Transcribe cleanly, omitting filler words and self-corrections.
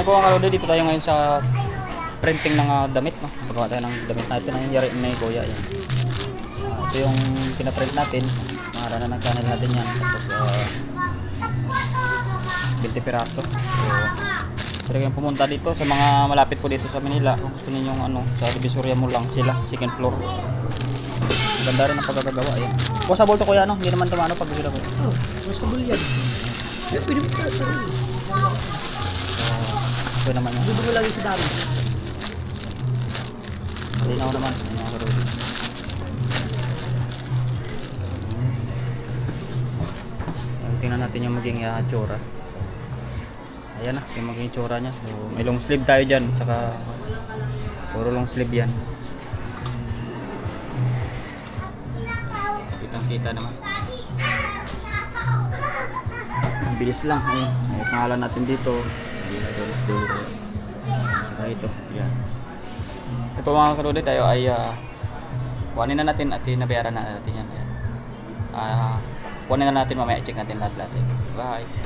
Ano po mga kalodi, dito tayo ngayon sa printing ng damit, no? Pagawa tayo ng damit natin ang yari ni Kuya. Yan. Ito yung pinaprint natin. Mahara na ng channel natin yan. Tapos 20 piraso. So, pwede kayong pumunta dito sa mga malapit po dito sa Manila. Kung gusto ninyong ano, sa Divisoria mo lang sila, second floor. Ganda rin ang pagkakagawa. Yan. O sa bolto Kuya, no? Hindi naman tumano pag gusto ko. Oh, mas kabul yan. Pwede mo tayo sa rin. Ito naman yung Gusto mo lang yung sa dami. malinaw naman. Tingnan natin yung maging tsura. Ayan na, yung maging tsura nya. So, may long sleeve tayo dyan. Saka puro long sleeve yan. Kitang kita naman. Ang bilis lang. Ayun, may pangalan natin dito. Saka ito. Yan. Ito mga kalodi, tayo ay kuhanin na natin at nabayaran na natin yan. Kuhanin na natin mamaya, check natin lahat. Bye!